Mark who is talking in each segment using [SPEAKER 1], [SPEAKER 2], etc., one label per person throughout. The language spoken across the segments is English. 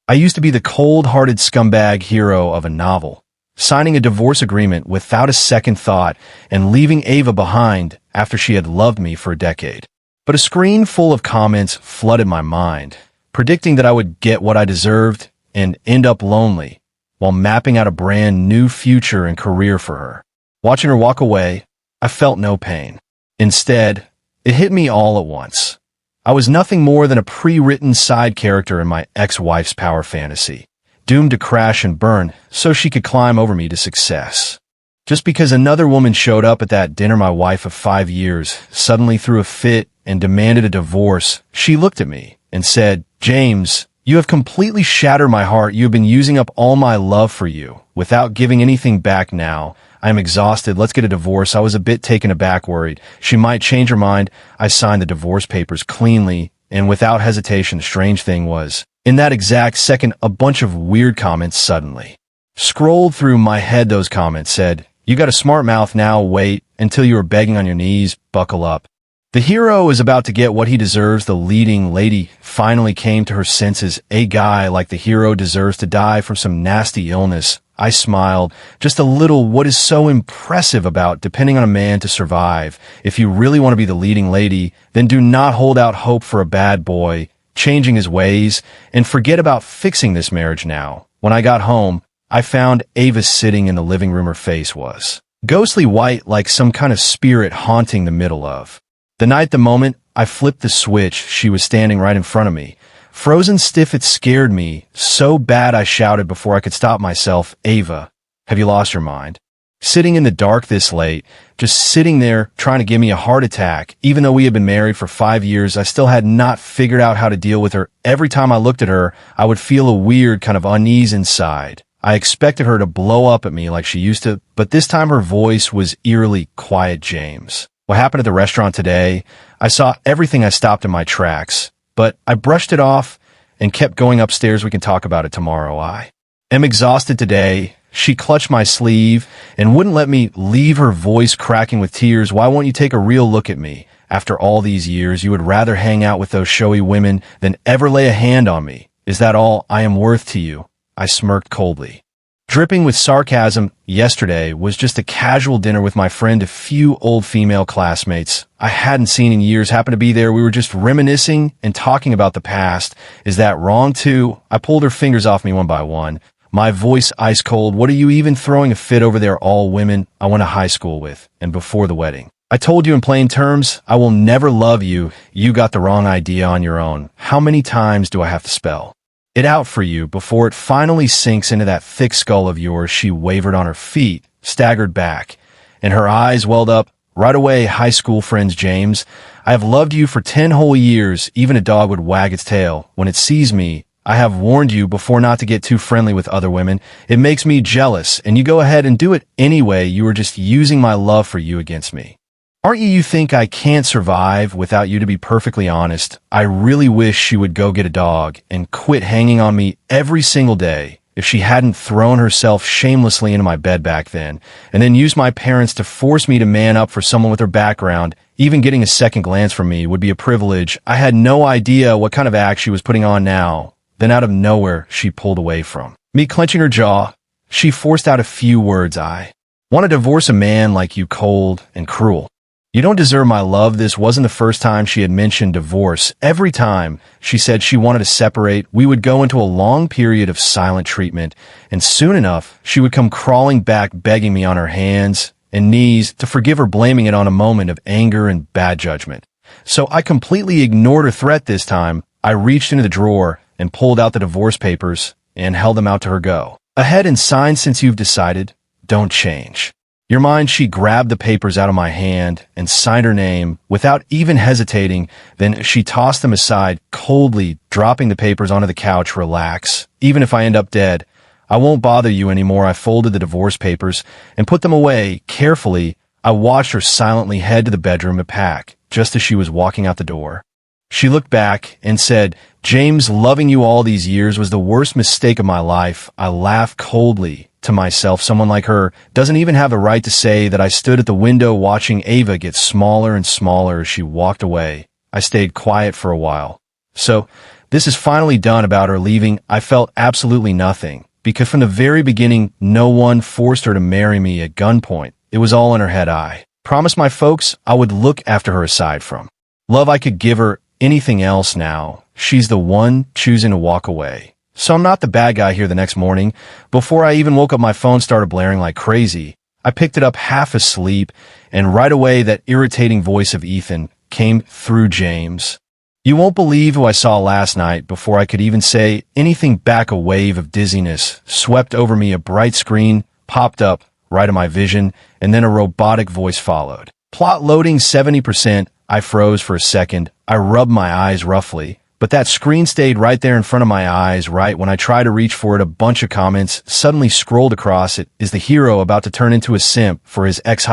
[SPEAKER 1] I used to be the cold-hearted scumbag hero of a novel, signing a divorce agreement without a second thought and leaving Ava behind after she had loved me for a decade. But a screen full of comments flooded my mind, predicting that I would get what I deserved and end up lonely, while mapping out a brand new future and career for her. Watching her walk away, I felt no pain. Instead, it hit me all at once. I was nothing more than a pre-written side character in my ex-wife's power fantasy, doomed to crash and burn so she could climb over me to success. Just because another woman showed up at that dinner my wife of 5 years suddenly threw a fit and demanded a divorce, she looked at me and said, "James, you have completely shattered my heart. You have been using up all my love for you without giving anything back now. I am exhausted. Let's get a divorce." I was a bit taken aback, worried she might change her mind. I signed the divorce papers cleanly and without hesitation. The strange thing was, in that exact second, a bunch of weird comments suddenly scrolled through my head. Those comments said, "You got a smart mouth now. Wait until you are begging on your knees. Buckle up. The hero is about to get what he deserves." The leading lady finally came to her senses. A guy like the hero deserves to die from some nasty illness. I smiled just a little. What is so impressive about depending on a man to survive? If you really want to be the leading lady, then do not hold out hope for a bad boy changing his ways, and forget about fixing this marriage now. When I got home, I found Ava sitting in the living room. Her face was ghostly white, like some kind of spirit haunting the middle of the night. The moment I flipped the switch, she was standing right in front of me. Frozen stiff. It scared me so bad I shouted before I could stop myself, "Ava, have you lost your mind?" Sitting in the dark this late, just sitting there trying to give me a heart attack. Even though we had been married for 5 years, I still had not figured out how to deal with her. Every time I looked at her, I would feel a weird kind of unease inside. I expected her to blow up at me like she used to, but this time her voice was eerily quiet. "James, what happened at the restaurant today? I saw everything." I stopped in my tracks, but I brushed it off and kept going upstairs. "We can talk about it tomorrow. I am exhausted today." She clutched my sleeve and wouldn't let me leave, her voice cracking with tears. "Why won't you take a real look at me? After all these years, you would rather hang out with those showy women than ever lay a hand on me. Is that all I am worth to you?" I smirked coldly, dripping with sarcasm. "Yesterday was just a casual dinner with my friend. A few old female classmates I hadn't seen in years happened to be there. We were just reminiscing and talking about the past. Is that wrong too?" I pulled her fingers off me one by one, my voice ice cold. "What are you even throwing a fit over? There all women I went to high school with, and before the wedding. I told you in plain terms, I will never love you. You got the wrong idea on your own. How many times do I have to spell it out for you before it finally sinks into that thick skull of yours?" She wavered on her feet, staggered back, and her eyes welled up. "Right away, high school friends, James. I have loved you for 10 whole years. Even a dog would wag its tail when it sees me. I have warned you before not to get too friendly with other women. It makes me jealous, and you go ahead and do it anyway. You are just using my love for you against me. Aren't you? You think I can't survive without you. To be perfectly honest, I really wish she would go get a dog and quit hanging on me every single day. If she hadn't thrown herself shamelessly into my bed back then, and then used my parents to force me to man up for someone with her background, even getting a second glance from me would be a privilege. I had no idea what kind of act she was putting on now." Then out of nowhere, she pulled away from me, clenching her jaw. She forced out a few words. "I want to divorce a man like you, cold and cruel. You don't deserve my love." This wasn't the first time she had mentioned divorce. Every time she said she wanted to separate, we would go into a long period of silent treatment, and soon enough, she would come crawling back, begging me on her hands and knees to forgive her, blaming it on a moment of anger and bad judgment. So I completely ignored her threat this time. I reached into the drawer and pulled out the divorce papers and held them out to her. "Go ahead and sign since you've decided. Don't change your mind." She grabbed the papers out of my hand and signed her name without even hesitating. Then she tossed them aside coldly, dropping the papers onto the couch. "Relax. Even if I end up dead, I won't bother you anymore." I folded the divorce papers and put them away carefully. I watched her silently head to the bedroom to pack. Just as she was walking out the door, she looked back and said, "James, loving you all these years was the worst mistake of my life." I laughed coldly to myself. Someone like her doesn't even have the right to say that. I stood at the window watching Ava get smaller and smaller as she walked away. I stayed quiet for a while. "So, This is finally done about her leaving. I felt absolutely nothing, because from the very beginning, no one forced her to marry me at gunpoint. It was all in her head. I promised my folks I would look after her aside from love. I could give her anything else. Now she's the one choosing to walk away. So I'm not the bad guy here. The next morning, before I even woke up, my phone started blaring like crazy. I picked it up half asleep, and right away that irritating voice of Ethan came through. James, you won't believe who I saw last night. Before I could even say anything back, a wave of dizziness swept over me. A bright screen popped up right in my vision, and then a robotic voice followed. Plot loading 70%. I froze for a second. I rubbed my eyes roughly, but that screen stayed right there in front of my eyes. Right when I tried to reach for it, a bunch of comments suddenly scrolled across it. Is the hero about to turn into a simp for his ex?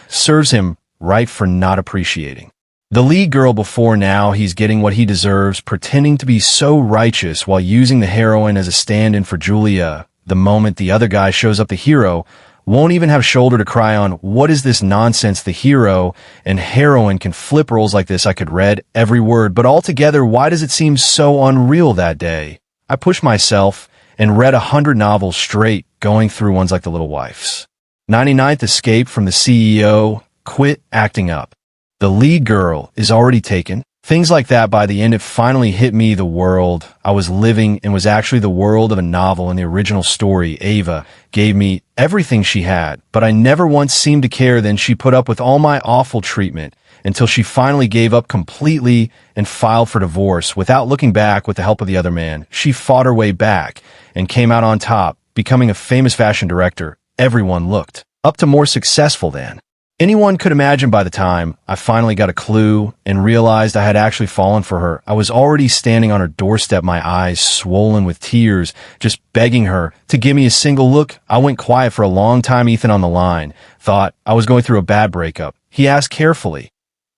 [SPEAKER 1] Serves him right for not appreciating the lead girl before. Now he's getting what he deserves, pretending to be so righteous while using the heroine as a stand-in for Julia. The moment the other guy shows up, the hero won't even have shoulder to cry on. What is this nonsense? The hero and heroine can flip roles like this. I could read every word, but altogether, why does it seem so unreal? That day, I pushed myself and read 100 novels straight, going through ones like The Little Wife's 99th Escape from the CEO, Quit Acting Up, The Lead Girl Is Already Taken. Things like that. By the end, it finally hit me. The world I was living in was actually the world of a novel. In the original story, Ava gave me everything she had, but I never once seemed to care. Then she put up with all my awful treatment until she finally gave up completely and filed for divorce without looking back. With the help of the other man, she fought her way back and came out on top, becoming a famous fashion director. Everyone looked up to, more successful than anyone could imagine. By the time I finally got a clue and realized I had actually fallen for her, I was already standing on her doorstep, my eyes swollen with tears, just begging her to give me a single look. I went quiet for a long time. Ethan on the line thought I was going through a bad breakup. He asked carefully,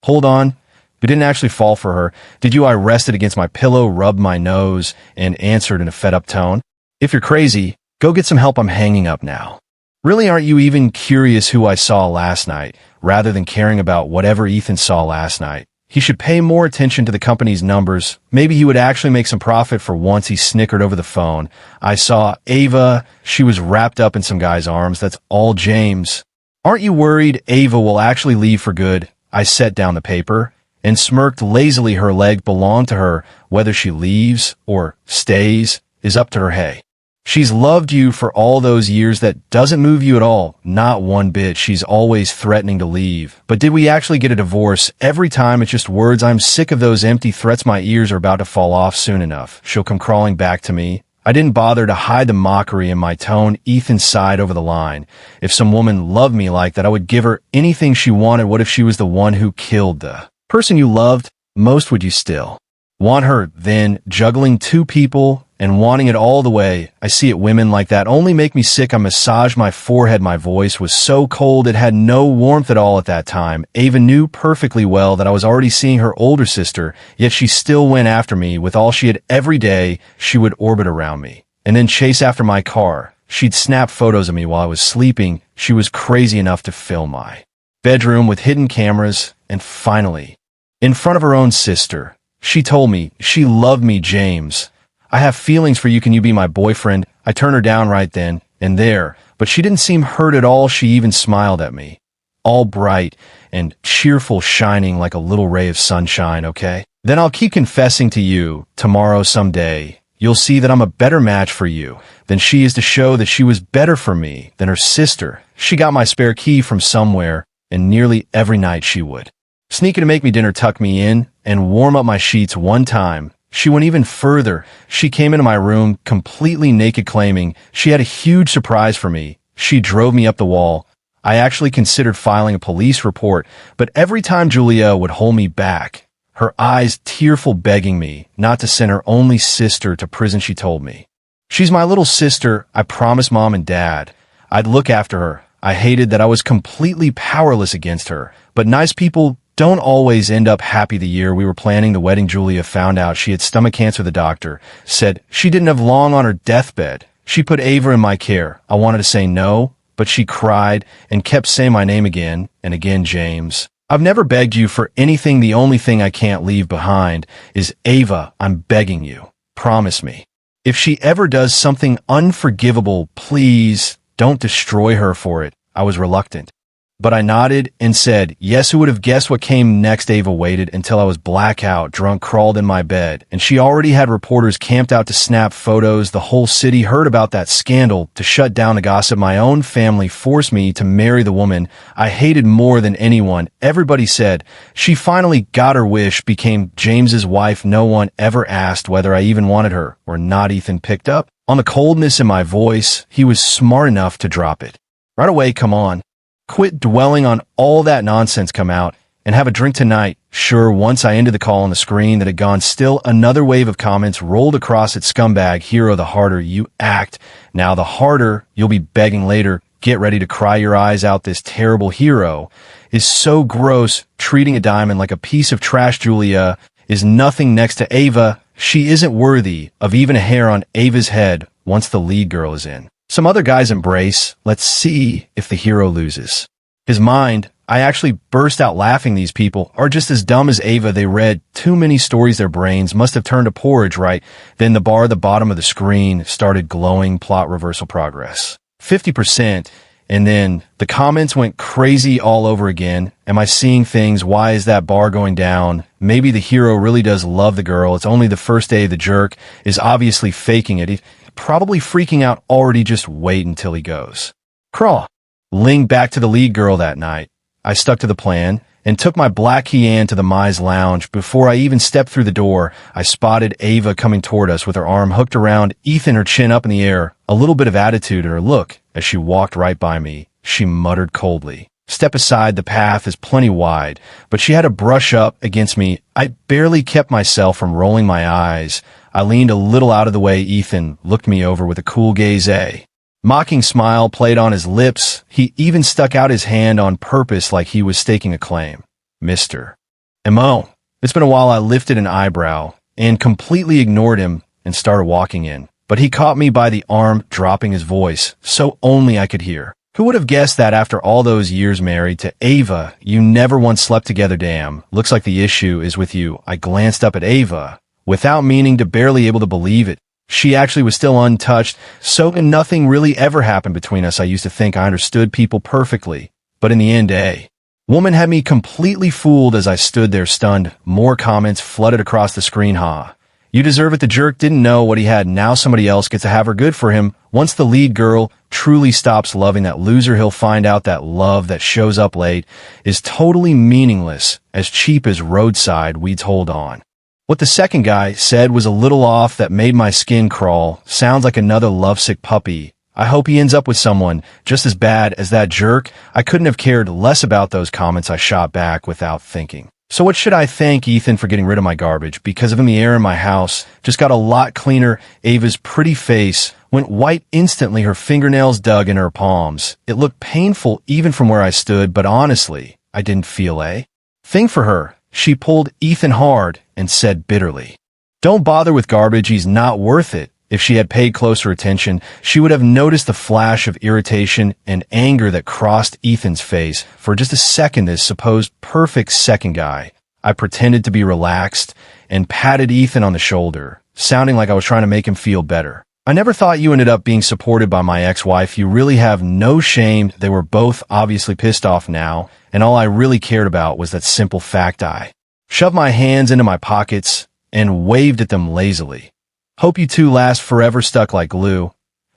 [SPEAKER 1] "Hold on, but didn't actually fall for her, did you?" I rested against my pillow, rubbed my nose, and answered in a fed-up tone, "If you're crazy, go get some help. I'm hanging up now. Really, aren't you even curious who I saw last night, rather than caring about whatever Ethan saw last night? He should pay more attention to the company's numbers. Maybe he would actually make some profit for once." He snickered over the phone. "I saw Ava. She was wrapped up in some guy's arms. That's all." "James, aren't you worried Ava will actually leave for good?" I set down the paper and smirked lazily. Her leg belonged to her. Whether she leaves or stays is up to her. Hey, she's loved you for all those years. That doesn't move you at all. Not one bit. She's always threatening to leave. But did we actually get a divorce? Every time it's just words. I'm sick of those empty threats. My ears are about to fall off. Soon enough, she'll come crawling back to me. I didn't bother to hide the mockery in my tone. Ethan sighed over the line. If some woman loved me like that, I would give her anything she wanted. What if she was the one who killed the person you loved most? Would you still want her then? Juggling two people and wanting it all the way. I see it. Women like that only make me sick. I massaged my forehead. My voice was so cold it had no warmth at all. At that time, Ava knew perfectly well that I was already seeing her older sister, yet she still went after me with all she had. Every day she would orbit around me and then chase after my car. She'd snap photos of me while I was sleeping. She was crazy enough to fill my bedroom with hidden cameras. And finally, in front of her own sister, she told me she loved me. "James, I have feelings for you. Can you be my boyfriend?" I turned her down right then and there, but she didn't seem hurt at all. She even smiled at me, all bright and cheerful, shining like a little ray of sunshine. "Okay, then I'll keep confessing to you. Tomorrow, someday, you'll see that I'm a better match for you than she is, to show that she was better for me than her sister. She got my spare key from somewhere, and nearly every night she would sneak in to make me dinner, tuck me in, and warm up my sheets. One time, she went even further. She came into my room completely naked, claiming she had a huge surprise for me. She drove me up the wall. I actually considered filing a police report, but every time Julia would hold me back, her eyes tearful, begging me not to send her only sister to prison. She told me, "She's my little sister. I promised Mom and Dad I'd look after her." I hated that I was completely powerless against her, but nice people don't always end up happy. The year we were planning the wedding, Julia found out she had stomach cancer. The doctor said she didn't have long on her deathbed. She put Ava in my care. I wanted to say no, but she cried and kept saying my name again and again. "James, I've never begged you for anything. The only thing I can't leave behind is Ava. I'm begging you. Promise me. If she ever does something unforgivable, please don't destroy her for it. I was reluctant. But I nodded and said, yes. Who would have guessed what came next? Ava waited until I was blackout drunk, crawled in my bed, and she already had reporters camped out to snap photos. The whole city heard about that scandal. To shut down the gossip, my own family forced me to marry the woman I hated more than anyone. Everybody said she finally got her wish, became James's wife. No one ever asked whether I even wanted her or not. Ethan picked up on the coldness in my voice. He was smart enough to drop it. Right away, come on. Quit dwelling on all that nonsense. Come out and have a drink tonight. Sure, once I ended the call on the screen that had gone, still another wave of comments rolled across it. Scumbag hero, the harder you act, now the harder you'll be begging later. Get ready to cry your eyes out. This terrible hero is so gross, treating a diamond like a piece of trash. Julia is nothing next to Ava. She isn't worthy of even a hair on Ava's head once the lead girl is in. Some other guys embrace. Let's see if the hero loses his mind. I actually burst out laughing. These people are just as dumb as Ava. They read too many stories. Their brains must have turned to porridge, right? Then the bar at the bottom of the screen started glowing. Plot reversal progress 50%. And then the comments went crazy all over again. Am I seeing things? Why is that bar going down? Maybe the hero really does love the girl. It's only the first day. The jerk is obviously faking it. He's probably freaking out already. Just wait until he goes. Crawl. Ling back to the lead girl that night. I stuck to the plan and took my black Kian to the Mize lounge. Before I even stepped through the door, I spotted Ava coming toward us with her arm hooked around Ethan, her chin up in the air, a little bit of attitude in her look. As she walked right by me, she muttered coldly, "Step aside, the path is plenty wide," but she had to brush up against me. I barely kept myself from rolling my eyes. I leaned a little out of the way. Ethan looked me over with a cool gaze. A mocking smile played on his lips. He even stuck out his hand on purpose like he was staking a claim. "Mr. Mo." It's been a while. I lifted an eyebrow and completely ignored him and started walking in. But he caught me by the arm, dropping his voice, so only I could hear. "Who would have guessed that after all those years married to Ava, you never once slept together? Damn, looks like the issue is with you." I glanced up at Ava, without meaning to, barely able to believe it. She actually was still untouched, so nothing really ever happened between us. I used to think I understood people perfectly, but in the end, a woman had me completely fooled. As I stood there stunned, more comments flooded across the screen. "Ha. You deserve it. The jerk didn't know what he had. Now somebody else gets to have her. Good for him. Once the lead girl truly stops loving that loser, he'll find out that love that shows up late is totally meaningless, as cheap as roadside weeds. Hold on." What the second guy said was a little off. That made my skin crawl. Sounds like another lovesick puppy. I hope he ends up with someone just as bad as that jerk. I couldn't have cared less about those comments. I shot back without thinking. So what should I thank Ethan for getting rid of my garbage? Because of him, the air in my house just got a lot cleaner. Ava's pretty face went white instantly. Her fingernails dug in her palms. It looked painful even from where I stood, but honestly, I didn't feel a thing for her. She pulled Ethan hard and said bitterly, "Don't bother with garbage. He's not worth it." If she had paid closer attention, she would have noticed the flash of irritation and anger that crossed Ethan's face for just a second. This supposed perfect second guy. I pretended to be relaxed and patted Ethan on the shoulder, sounding like I was trying to make him feel better. "I never thought you ended up being supported by my ex-wife. You really have no shame." They were both obviously pissed off now, and all I really cared about was that simple fact. I shoved my hands into my pockets and waved at them lazily. "Hope you two last forever, stuck like glue.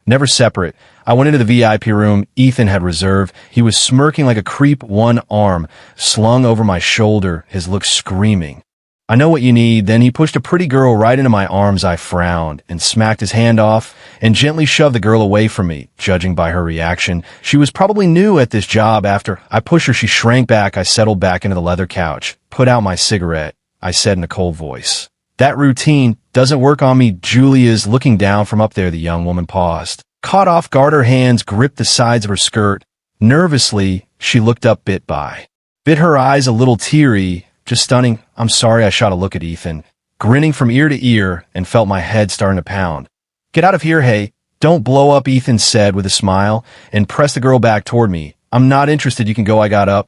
[SPEAKER 1] Never separate." I went into the VIP room Ethan had reserved. He was smirking like a creep, one arm slung over my shoulder, his look screaming, "I know what you need." Then he pushed a pretty girl right into my arms. I frowned and smacked his hand off and gently shoved the girl away from me. Judging by her reaction, she was probably new at this job. After I pushed her, she shrank back. I settled back into the leather couch, put out my cigarette. I said in a cold voice, "That routine doesn't work on me." Julia's looking down from up there. The young woman paused, caught off guard. Her hands gripped the sides of her skirt. Nervously, she looked up bit by bit, her eyes a little teary. "Just stunning." "I'm sorry." I shot a look at Ethan, grinning from ear to ear, and felt my head starting to pound. "Get out of here, hey. Don't blow up," Ethan said with a smile, and pressed the girl back toward me. "I'm not interested. You can go." I got up,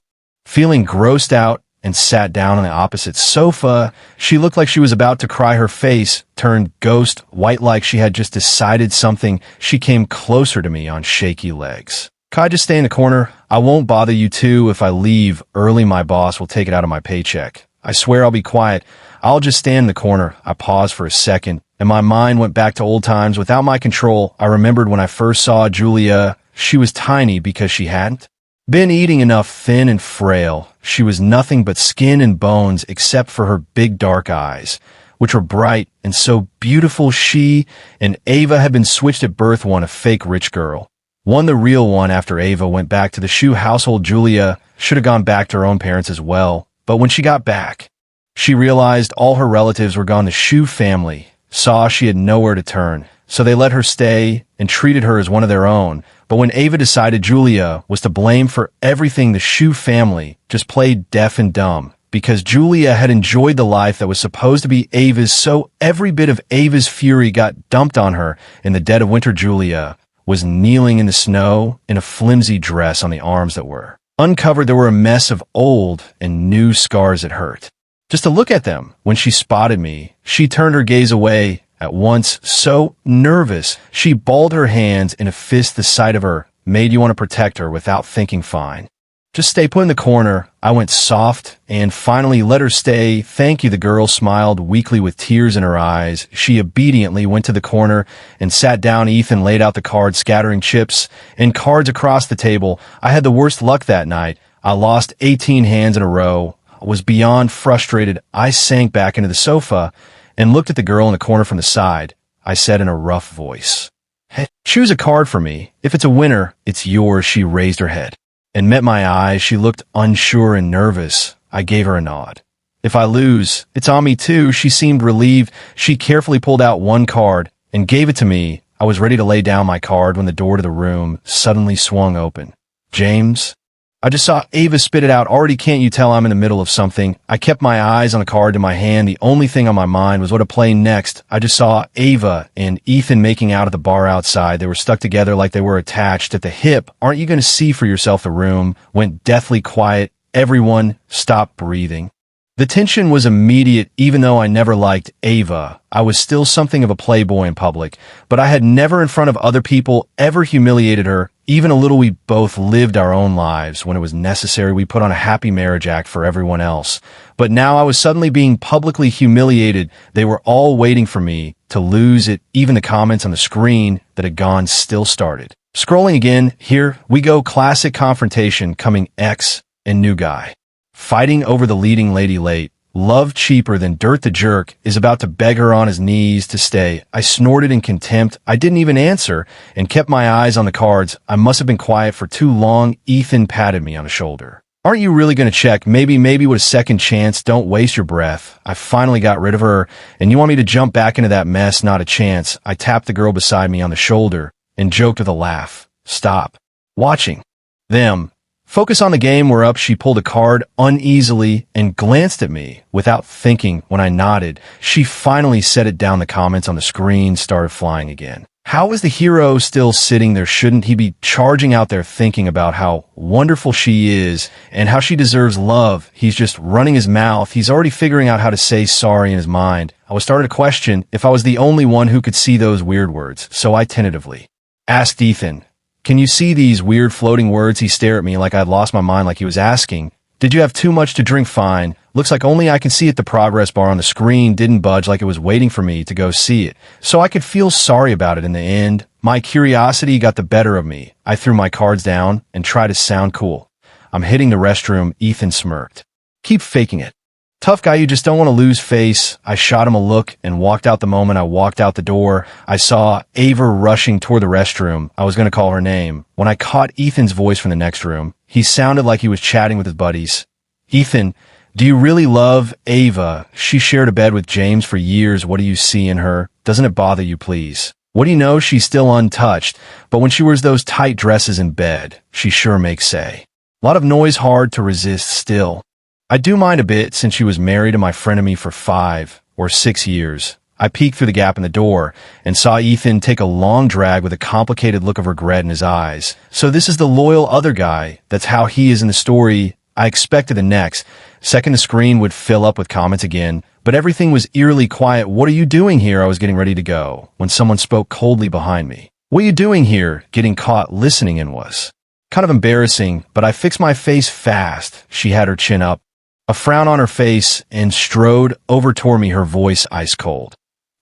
[SPEAKER 1] feeling grossed out, and sat down on the opposite sofa. She looked like she was about to cry. Her face turned ghost white like she had just decided something. She came closer to me on shaky legs. "Can I just stay in the corner? I won't bother you two. If I leave early, my boss will take it out of my paycheck. I swear I'll be quiet. I'll just stand in the corner." I paused for a second, and my mind went back to old times. Without my control, I remembered when I first saw Julia. She was tiny because she hadn't been eating enough, thin and frail. She was nothing but skin and bones except for her big dark eyes, which were bright and so beautiful. She and Ava had been switched at birth, one a fake rich girl, one the real one. After Ava went back to the Shu household, Julia should have gone back to her own parents as well. But when she got back, she realized all her relatives were gone. The Shu family saw she had nowhere to turn, so they let her stay and treated her as one of their own. But when Ava decided Julia was to blame for everything, the Shu family just played deaf and dumb, because Julia had enjoyed the life that was supposed to be Ava's, so every bit of Ava's fury got dumped on her. In the dead of winter, Julia was kneeling in the snow in a flimsy dress on the arms that were uncovered. There were a mess of old and new scars that hurt just to look at them. When she spotted me, she turned her gaze away at once, so nervous. She balled her hands in a fist. The sight of her made you want to protect her. Without thinking, "Fine. Just stay put in the corner." I went soft and finally let her stay. "Thank you." The girl smiled weakly with tears in her eyes. She obediently went to the corner and sat down. Ethan laid out the cards, scattering chips and cards across the table. I had the worst luck that night. I lost 18 hands in a row. I was beyond frustrated. I sank back into the sofa and looked at the girl in the corner from the side. I said in a rough voice, "Hey, choose a card for me. If it's a winner, it's yours." She raised her head and met my eyes. She looked unsure and nervous. I gave her a nod. "If I lose, it's on me too." She seemed relieved. She carefully pulled out one card and gave it to me. I was ready to lay down my card when the door to the room suddenly swung open. "James?" I just saw Ava spit it out. "Already, can't you tell I'm in the middle of something?" I kept my eyes on the card in my hand. The only thing on my mind was what to play next. I just saw Ava and Ethan making out at the bar outside. They were stuck together like they were attached at the hip. "Aren't you going to see for yourself?" The room went deathly quiet. Everyone stopped breathing. The tension was immediate. Even though I never liked Ava, I was still something of a playboy in public, but I had never in front of other people ever humiliated her, even a little. We both lived our own lives. When it was necessary, we put on a happy marriage act for everyone else. But now I was suddenly being publicly humiliated. They were all waiting for me to lose it. Even the comments on the screen that had gone still started scrolling again. Here we go. Classic confrontation coming. Ex and new guy fighting over the leading lady. Late. Love cheaper than dirt. The jerk is about to beg her on his knees to stay. I snorted in contempt. I didn't even answer and kept my eyes on the cards. I must have been quiet for too long. Ethan patted me on the shoulder. "Aren't you really going to check? Maybe with a second chance. Don't waste your breath." I finally got rid of her. "And you want me to jump back into that mess? Not a chance." I tapped the girl beside me on the shoulder and joked with a laugh. "Stop watching them. Focus on the game. We're up." She pulled a card uneasily and glanced at me without thinking. When I nodded, she finally set it down. The comments on the screen started flying again. How is the hero still sitting there? Shouldn't he be charging out there thinking about how wonderful she is and how she deserves love? He's just running his mouth. He's already figuring out how to say sorry in his mind. I was starting to question if I was the only one who could see those weird words, so I tentatively asked Ethan, "Can you see these weird floating words?" He stared at me like I'd lost my mind, like he was asking, "Did you have too much to drink?" "Fine. Looks like only I can see it." The progress bar on the screen didn't budge, like it was waiting for me to go see it, so I could feel sorry about it. In the end, my curiosity got the better of me. I threw my cards down and tried to sound cool. "I'm hitting the restroom." Ethan smirked. "Keep faking it. Tough guy, you just don't want to lose face." I shot him a look and walked out. The moment I walked out the door, I saw Ava rushing toward the restroom. I was going to call her name when I caught Ethan's voice from the next room. He sounded like he was chatting with his buddies. "Ethan, do you really love Ava? She shared a bed with James for years. What do you see in her? Doesn't it bother you, please? What do you know? She's still untouched, but when she wears those tight dresses in bed, she sure makes say. A lot of noise, hard to resist still. I do mind a bit since she was married to my frenemy for 5 or 6 years. I peeked through the gap in the door and saw Ethan take a long drag with a complicated look of regret in his eyes. So this is the loyal other guy. That's how he is in the story. I expected the next second the screen would fill up with comments again, but everything was eerily quiet. "What are you doing here?" I was getting ready to go when someone spoke coldly behind me. "What are you doing here?" Getting caught listening in was kind of embarrassing, but I fixed my face fast. She had her chin up, a frown on her face, and strode over toward me, her voice ice cold.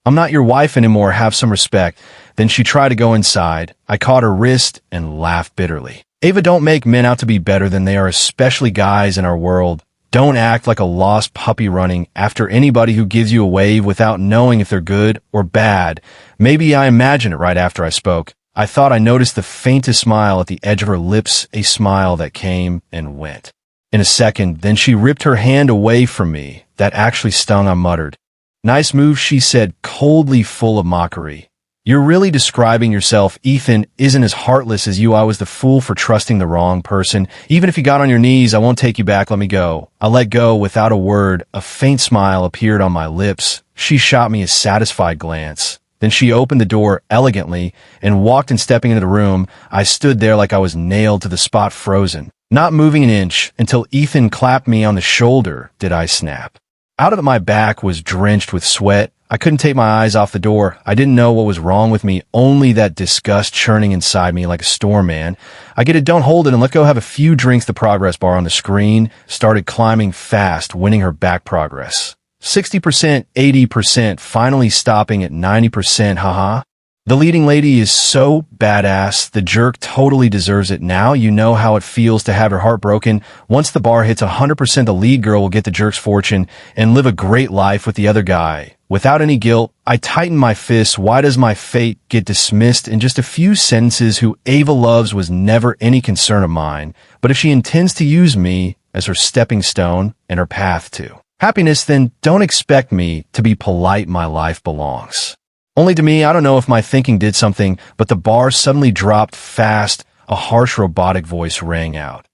[SPEAKER 1] "I'm not your wife anymore. Have some respect." Then she tried to go inside. I caught her wrist and laughed bitterly. "Ava, don't make men out to be better than they are, especially guys in our world. Don't act like a lost puppy running after anybody who gives you a wave without knowing if they're good or bad." Maybe I imagined it right after I spoke. I thought I noticed the faintest smile at the edge of her lips, a smile that came and went. In a second, then she ripped her hand away from me. That actually stung, I muttered. "Nice move," she said, coldly, full of mockery. "You're really describing yourself. Ethan isn't as heartless as you. I was the fool for trusting the wrong person. Even if you got on your knees, I won't take you back. Let me go." I let go without a word. A faint smile appeared on my lips. She shot me a satisfied glance. Then she opened the door elegantly and walked in. Stepping into the room, I stood there like I was nailed to the spot, frozen, not moving an inch, until Ethan clapped me on the shoulder. Did I snap? Out of it, my back was drenched with sweat. I couldn't take my eyes off the door. I didn't know what was wrong with me, only that disgust churning inside me like a storm, man. I get it, don't hold it, and let's go have a few drinks. The progress bar on the screen started climbing fast, winning her back progress. 60%, 80%, finally stopping at 90%, haha. The leading lady is so badass. The jerk totally deserves it. Now you know how it feels to have your heart broken. Once the bar hits 100%, the lead girl will get the jerk's fortune and live a great life with the other guy. Without any guilt, I tighten my fists. Why does my fate get dismissed in just a few sentences? Who Ava loves was never any concern of mine. But if she intends to use me as her stepping stone and her path to happiness, then don't expect me to be polite. My life belongs only to me. I don't know if my thinking did something, but the bar suddenly dropped fast. A harsh robotic voice rang out.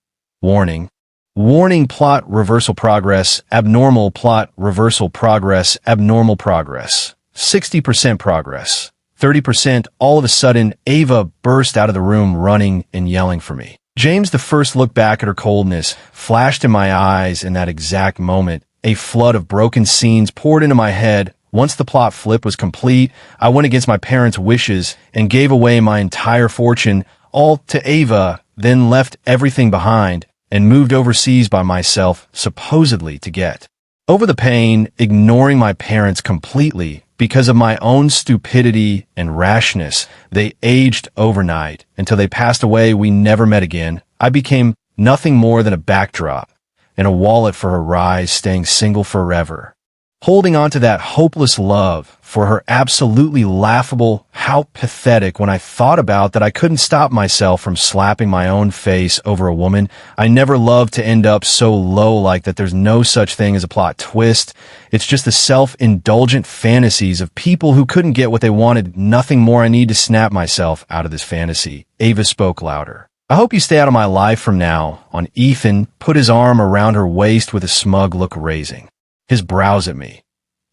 [SPEAKER 1] "Warning. Warning, plot reversal progress. Abnormal plot reversal progress. Abnormal progress. 60% progress. 30%. All of a sudden, Ava burst out of the room, running and yelling for me. James, the first look back at her coldness flashed in my eyes. In that exact moment, a flood of broken scenes poured into my head. Once the plot flip was complete, I went against my parents' wishes and gave away my entire fortune, all to Ava, then left everything behind and moved overseas by myself, supposedly to get over the pain, ignoring my parents completely because of my own stupidity and rashness. They aged overnight until they passed away. We never met again. I became nothing more than a backdrop and a wallet for her rise, staying single forever, holding on to that hopeless love for her. Absolutely laughable. How pathetic when I thought about that I couldn't stop myself from slapping my own face over a woman. I never loved to end up so low like that. There's no such thing as a plot twist. It's just the self-indulgent fantasies of people who couldn't get what they wanted. Nothing more. I need to snap myself out of this fantasy. Ava spoke louder. "I hope you stay out of my life from now on." Ethan put his arm around her waist with a smug look, raising his brows at me.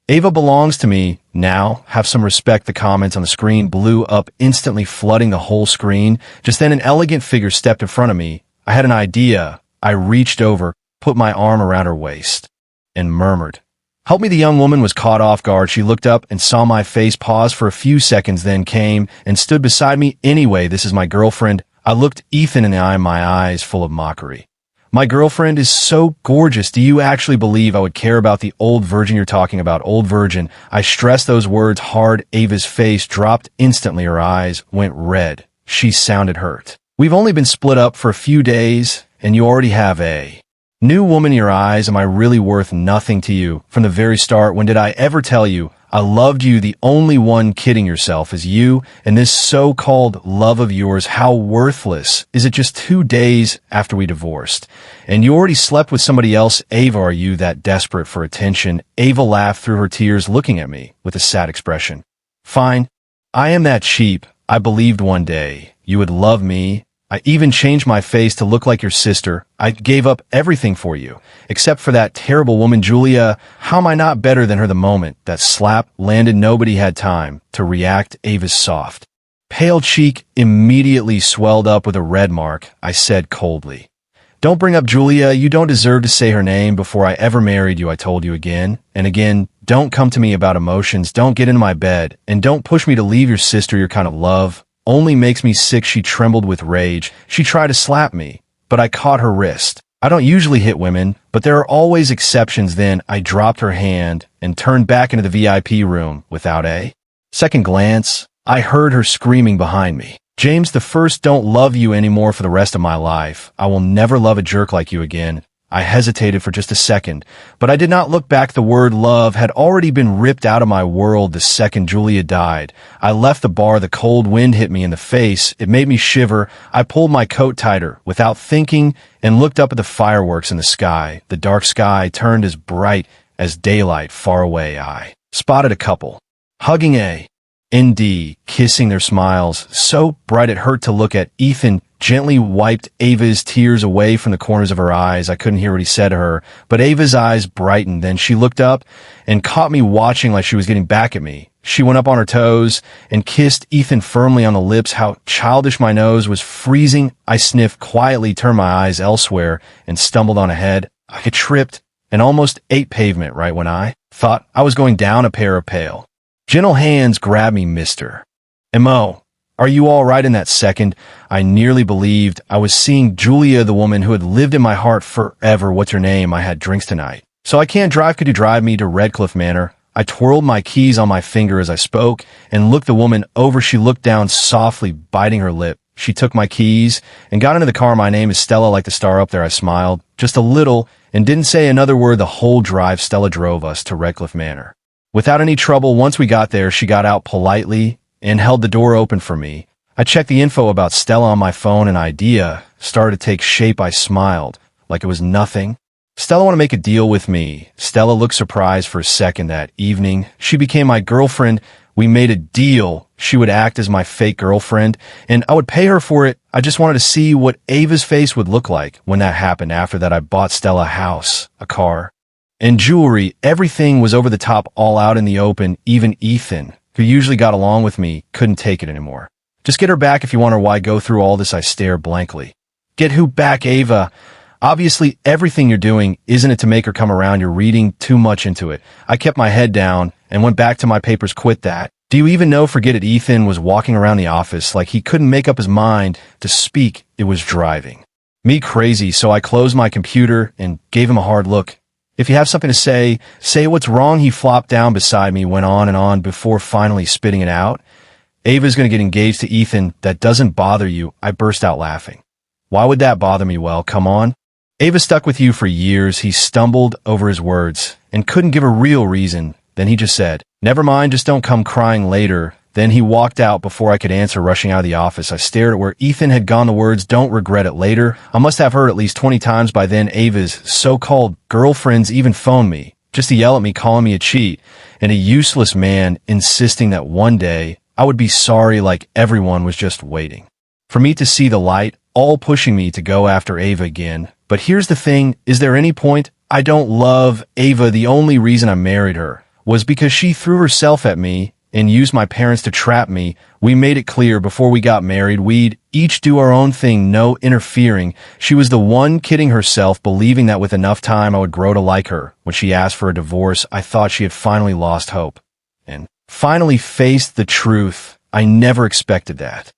[SPEAKER 1] "Ava belongs to me now. Have some respect." The comments on the screen blew up instantly, flooding the whole screen. Just then an elegant figure stepped in front of me. I had an idea. I reached over, put my arm around her waist, and murmured, "Help me." The young woman was caught off guard. She looked up and saw my face, paused for a few seconds, then came and stood beside me. "Anyway, this is my girlfriend." I looked Ethan in the eye, my eyes full of mockery. "My girlfriend is so gorgeous. Do you actually believe I would care about the old virgin you're talking about?" Old virgin. I stressed those words hard. Ava's face dropped instantly. Her eyes went red. She sounded hurt. "We've only been split up for a few days, and you already have a new woman in your eyes. Am I really worth nothing to you? From the very start, when did I ever tell you I loved you? The only one kidding yourself is you and this so-called love of yours. How worthless is it? Just 2 days after we divorced, and you already slept with somebody else. Ava, are you that desperate for attention?" Ava laughed through her tears, looking at me with a sad expression. "Fine. I am that cheap. I believed one day you would love me. I even changed my face to look like your sister. I gave up everything for you, except for that terrible woman, Julia. How am I not better than her?" The moment that slap landed, nobody had time to react. Ava's soft, pale cheek immediately swelled up with a red mark. I said coldly, Don't bring up Julia. You don't deserve to say her name before I ever married you, I told you again. And again, don't come to me about emotions. Don't get into my bed. And don't push me to leave your sister. Your kind of love only makes me sick. She trembled with rage. She tried to slap me, but I caught her wrist. I don't usually hit women, but there are always exceptions. Then I dropped her hand and turned back into the VIP room without a second glance. I heard her screaming behind me. James the First, don't love you anymore for the rest of my life. I will never love a jerk like you again. I hesitated for just a second, but I did not look back. The word love had already been ripped out of my world the second Julia died. I left the bar. The cold wind hit me in the face. It made me shiver. I pulled my coat tighter without thinking and looked up at the fireworks in the sky. The dark sky turned as bright as daylight far away. I spotted a couple hugging ND, kissing their smiles, so bright it hurt to look at. Ethan gently wiped Ava's tears away from the corners of her eyes. I couldn't hear what he said to her, but Ava's eyes brightened. Then she looked up and caught me watching like she was getting back at me. She went up on her toes and kissed Ethan firmly on the lips. How childish. My nose was freezing. I sniffed quietly, turned my eyes elsewhere, and stumbled on ahead. I had tripped and almost ate pavement right when I thought I was going down. A pair of pale, gentle hands grabbed me. Mister M.O., are you all right? In that second, I nearly believed I was seeing Julia, the woman who had lived in my heart forever. What's her name? I had drinks tonight, so I can't drive. Could you drive me to Redcliffe Manor? I twirled my keys on my finger as I spoke and looked the woman over. She looked down softly, biting her lip. She took my keys and got into the car. My name is Stella, like the star up there. I smiled just a little and didn't say another word the whole drive. Stella drove us to Redcliffe Manor without any trouble. Once we got there, she got out politely and held the door open for me. I checked the info about Stella on my phone. An idea started to take shape. I smiled like it was nothing. Stella want to make a deal with me. Stella looked surprised for a second. That evening, she became my girlfriend. We made a deal. She would act as my fake girlfriend, and I would pay her for it. I just wanted to see what Ava's face would look like when that happened. After that, I bought Stella a house, a car, and jewelry. Everything was over the top, all out in the open. Even Ethan, who usually got along with me, couldn't take it anymore. Just get her back if you want her. Why go through all this? I stare blankly. Get who back? Ava. Obviously, everything you're doing, isn't it to make her come around? You're reading too much into it. I kept my head down and went back to my papers. Quit that. Do you even know? Forget it. Ethan was walking around the office like he couldn't make up his mind to speak. It was driving me crazy, so I closed my computer and gave him a hard look. If you have something to say, say what's wrong. He flopped down beside me, went on and on before finally spitting it out. Ava's going to get engaged to Ethan. That doesn't bother you? I burst out laughing. Why would that bother me? Well, come on. Ava stuck with you for years. He stumbled over his words and couldn't give a real reason. Then he just said, never mind, just don't come crying later. Then he walked out before I could answer, rushing out of the office. I stared at where Ethan had gone. The words, don't regret it later, I must have heard at least 20 times by then. Ava's so-called girlfriends even phoned me just to yell at me, calling me a cheat and a useless man, insisting that one day I would be sorry, like everyone was just waiting for me to see the light, all pushing me to go after Ava again. But here's the thing, is there any point? I don't love Ava. The only reason I married her was because she threw herself at me and used my parents to trap me. We made it clear before we got married we'd each do our own thing, no interfering. She was the one kidding herself, believing that with enough time I would grow to like her. When she asked for a divorce, I thought she had finally lost hope and finally faced the truth. I never expected that.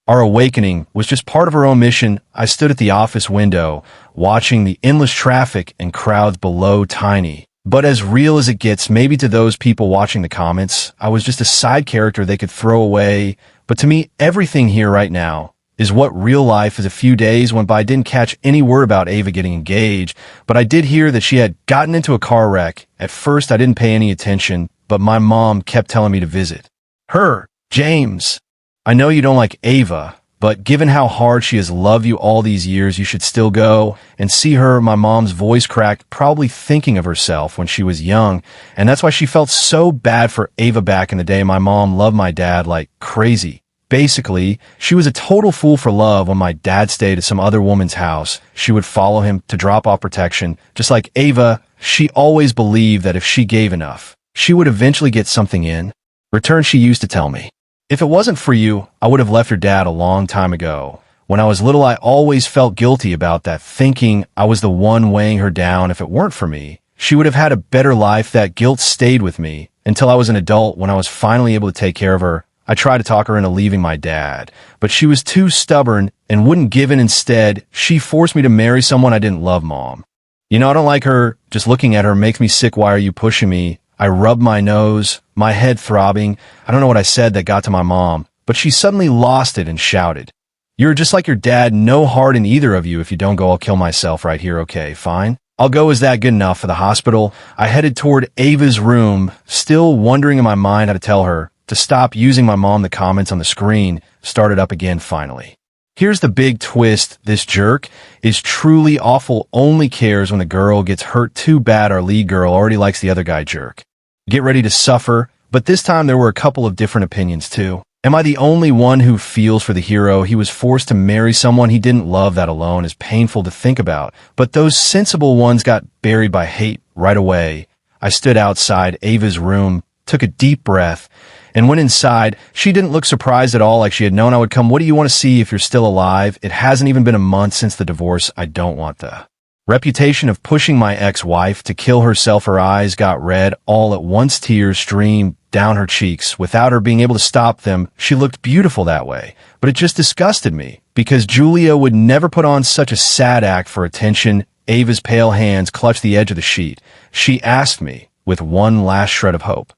[SPEAKER 1] Our awakening was just part of her own mission. I stood at the office window, watching the endless traffic and crowds below. Tiny, but as real as it gets, maybe to those people watching the comments. I was just a side character they could throw away. But to me, everything here right now is what real life is. A few days went by. I didn't catch any word about Ava getting engaged, but I did hear that she had gotten into a car wreck. At first, I didn't pay any attention, but my mom kept telling me to visit her. James, I know you don't like Ava, but given how hard she has loved you all these years, you should still go and see her. My mom's voice cracked, probably thinking of herself when she was young, and that's why she felt so bad for Ava back in the day. My mom loved my dad like crazy. Basically, she was a total fool for love. When my dad stayed at some other woman's house, she would follow him to drop off protection. Just like Ava, she always believed that if she gave enough, she would eventually get something in return. She used to tell me, if it wasn't for you, I would have left her dad a long time ago. When I was little, I always felt guilty about that, thinking I was the one weighing her down. If it weren't for me, she would have had a better life. That guilt stayed with me until I was an adult. When I was finally able to take care of her, I tried to talk her into leaving my dad, but she was too stubborn and wouldn't give in. Instead, she forced me to marry someone I didn't love. Mom. You know, I don't like her. Just looking at her makes me sick. Why are you pushing me? I rubbed my nose, my head throbbing. I don't know what I said that got to my mom, but she suddenly lost it and shouted, "You're just like your dad, no heart in either of you. If you don't go, I'll kill myself right here." Okay, fine. I'll go. Is that good enough for the hospital? I headed toward Ava's room, still wondering in my mind how to tell her to stop using my mom. The comments on the screen started up again finally. Here's the big twist. This jerk is truly awful, only cares when the girl gets hurt. Too bad our lead girl already likes the other guy jerk. Get ready to suffer. But this time there were a couple of different opinions too. Am I the only one who feels for the hero? He was forced to marry someone he didn't love. That alone is painful to think about. But those sensible ones got buried by hate right away. I stood outside Ava's room, took a deep breath, and went inside. She didn't look surprised at all, like she had known I would come. What do you want to see if you're still alive? It hasn't even been a month since the divorce. I don't want the reputation of pushing my ex-wife to kill herself. Her eyes got red all at once. Tears streamed down her cheeks. Without her being able to stop them, she looked beautiful that way. But it just disgusted me, because Julia would never put on such a sad act for attention. Ava's pale hands clutched the edge of the sheet. She asked me, with one last shred of hope,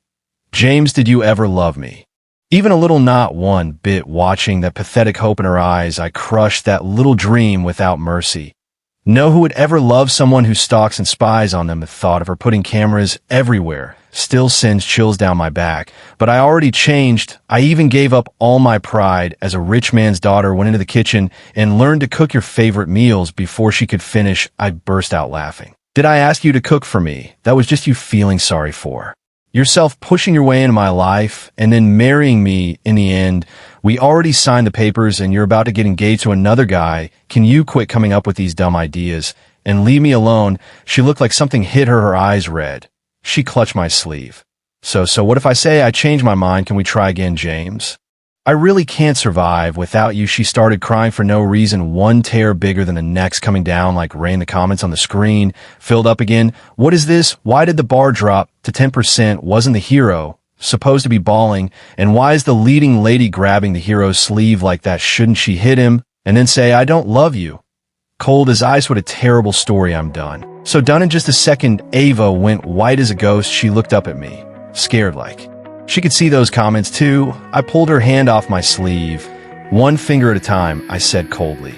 [SPEAKER 1] "James, did you ever love me?" Even a little, not one bit. Watching that pathetic hope in her eyes, I crushed that little dream without mercy. No, who would ever love someone who stalks and spies on them? The thought of her putting cameras everywhere still sends chills down my back. But I already changed. I even gave up all my pride as a rich man's daughter, went into the kitchen and learned to cook your favorite meals. Before she could finish, I burst out laughing. Did I ask you to cook for me? That was just you feeling sorry for yourself, pushing your way into my life and then marrying me in the end. We already signed the papers and you're about to get engaged to another guy. Can you quit coming up with these dumb ideas and leave me alone? She looked like something hit her, her eyes red. She clutched my sleeve. So what if I say I changed my mind? Can we try again, James? I really can't survive without you. She started crying for no reason, one tear bigger than the next coming down like rain. The comments on the screen filled up again. What is this? Why did the bar drop to 10%? Wasn't the hero supposed to be bawling? And why is the leading lady grabbing the hero's sleeve like that? Shouldn't she hit him and then say, "I don't love you"? Cold as ice. What a terrible story. I'm done. So done. In just a second, Ava went white as a ghost. She looked up at me, scared like she could see those comments too. I pulled her hand off my sleeve. "One finger at a time," I said coldly.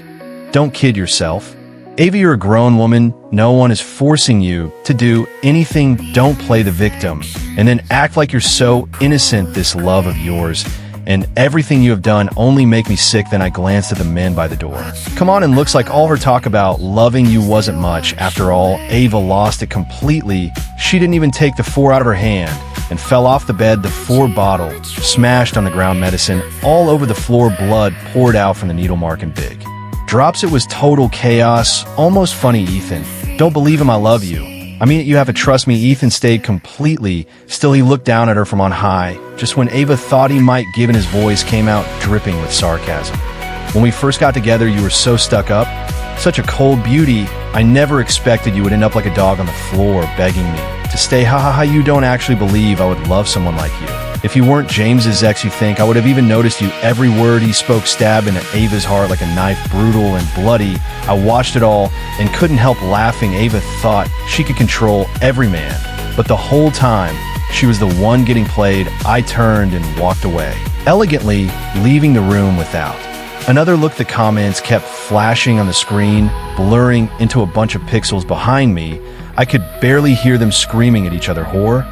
[SPEAKER 1] "Don't kid yourself. Ava, you're a grown woman. No one is forcing you to do anything. Don't play the victim and then act like you're so innocent. This love of yours and everything you have done only make me sick." Then I glanced at the men by the door. Come on, and looks like all her talk about loving you wasn't much. After all, Ava lost it completely. She didn't even take the 4 out of her hand and fell off the bed. The 4 bottle smashed on the ground, medicine all over the floor. Blood poured out from the needle mark in big drops. It was total chaos. Almost funny. "Ethan, don't believe him. I love you. I mean, you have to trust me." Ethan stayed completely still. He looked down at her from on high. Just when Ava thought he might give in, his voice came out dripping with sarcasm. "When we first got together, you were so stuck up. Such a cold beauty. I never expected you would end up like a dog on the floor begging me to stay. Ha ha ha. You don't actually believe I would love someone like you. If you weren't James's ex, you think I would have even noticed you." Every word he spoke stabbed into Ava's heart like a knife, brutal and bloody. I watched it all and couldn't help laughing. Ava thought she could control every man, but the whole time she was the one getting played. I turned and walked away, elegantly leaving the room without another look. The comments kept flashing on the screen, blurring into a bunch of pixels behind me. I could barely hear them screaming at each other. "Whore,"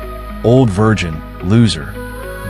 [SPEAKER 1] "old virgin," "loser,"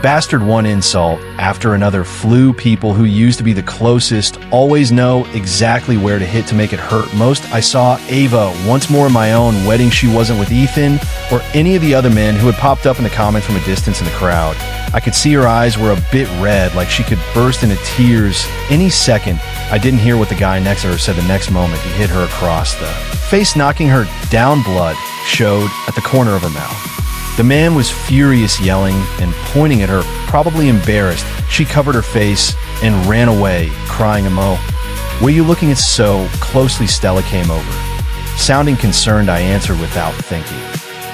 [SPEAKER 1] "bastard." One insult after another flew. People who used to be the closest always know exactly where to hit to make it hurt most. I saw Ava once more in my own wedding. She wasn't with Ethan or any of the other men who had popped up in the comments from a distance in the crowd. I could see her eyes were a bit red, like she could burst into tears any second. I didn't hear what the guy next to her said. The next moment, he hit her across the face, knocking her down. Blood showed at the corner of her mouth. The man was furious, yelling and pointing at her, probably embarrassed. She covered her face and ran away, crying. "Were you looking at so closely?" Stella came over. Sounding concerned, I answered without thinking.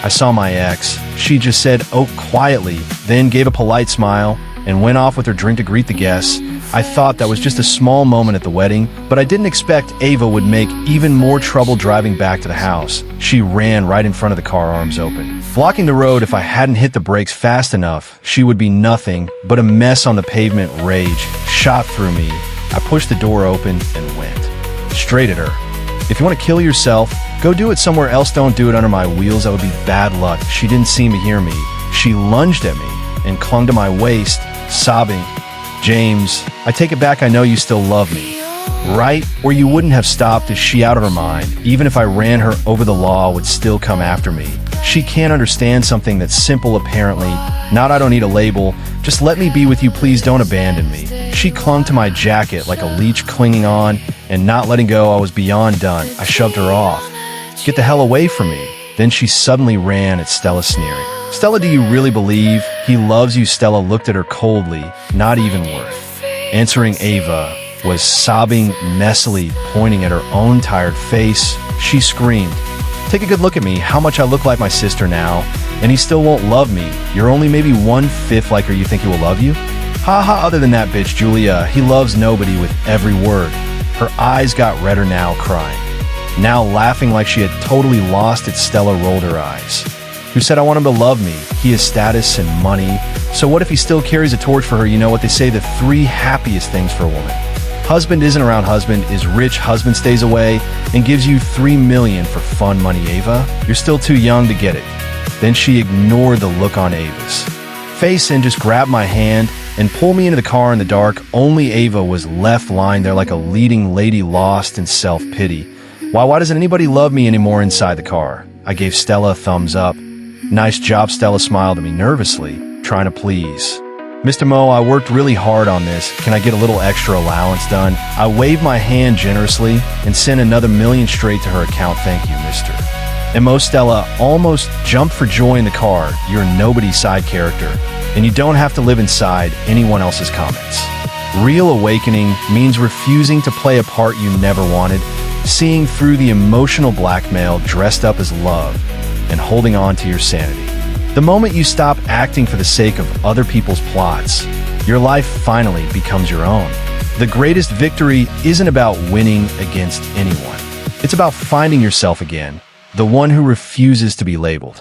[SPEAKER 1] "I saw my ex." She just said, "Oh," quietly, then gave a polite smile and went off with her drink to greet the guests. I thought that was just a small moment at the wedding, but I didn't expect Ava would make even more trouble driving back to the house. She ran right in front of the car, arms open, blocking the road. If I hadn't hit the brakes fast enough, she would be nothing but a mess on the pavement. Rage shot through me. I pushed the door open and went straight at her. "If you want to kill yourself, go do it somewhere else. Don't do it under my wheels. That would be bad luck." She didn't seem to hear me. She lunged at me and clung to my waist, sobbing. "James, I take it back. I know you still love me, right? Or you wouldn't have stopped." Is she out of her mind? Even if I ran her over, the law would still come after me. She can't understand something that's simple, apparently. Not, "I don't need a label. Just let me be with you. Please don't abandon me." She clung to my jacket like a leech, clinging on and not letting go. I was beyond done. I shoved her off. "Get the hell away from me." Then she suddenly ran at Stella, sneering. "Stella, do you really believe he loves you?" Stella looked at her coldly. "Not even worth." Answering, Ava was sobbing messily, pointing at her own tired face. She screamed, "Take a good look at me. How much I look like my sister now, and he still won't love me. You're only maybe 1/5 like her. You think he will love you? Ha ha, other than that, bitch, Julia, he loves nobody." With every word, her eyes got redder, now crying, now laughing like she had totally lost it. Stella rolled her eyes. "Who said I want him to love me? He has status and money. So what if he still carries a torch for her? You know what they say, the 3 happiest things for a woman. Husband isn't around, husband is rich, husband stays away and gives you $3 million for fun money. Ava, you're still too young to get it." Then she ignored the look on Ava's face and just grabbed my hand and pulled me into the car in the dark. Only Ava was left lying there like a leading lady lost in self-pity. Why doesn't anybody love me anymore?" Inside the car, I gave Stella a thumbs up. "Nice job." Stella smiled at me nervously, trying to please. "Mr. Mo, I worked really hard on this. Can I get a little extra allowance done?" I waved my hand generously and sent another $1 million straight to her account. "Thank you, Mr. And Mo." Stella almost jumped for joy in the car. "You're nobody's side character, and you don't have to live inside anyone else's comments." Real awakening means refusing to play a part you never wanted, seeing through the emotional blackmail dressed up as love, and holding on to your sanity. The moment you stop acting for the sake of other people's plots, your life finally becomes your own. The greatest victory isn't about winning against anyone. It's about finding yourself again, the one who refuses to be labeled.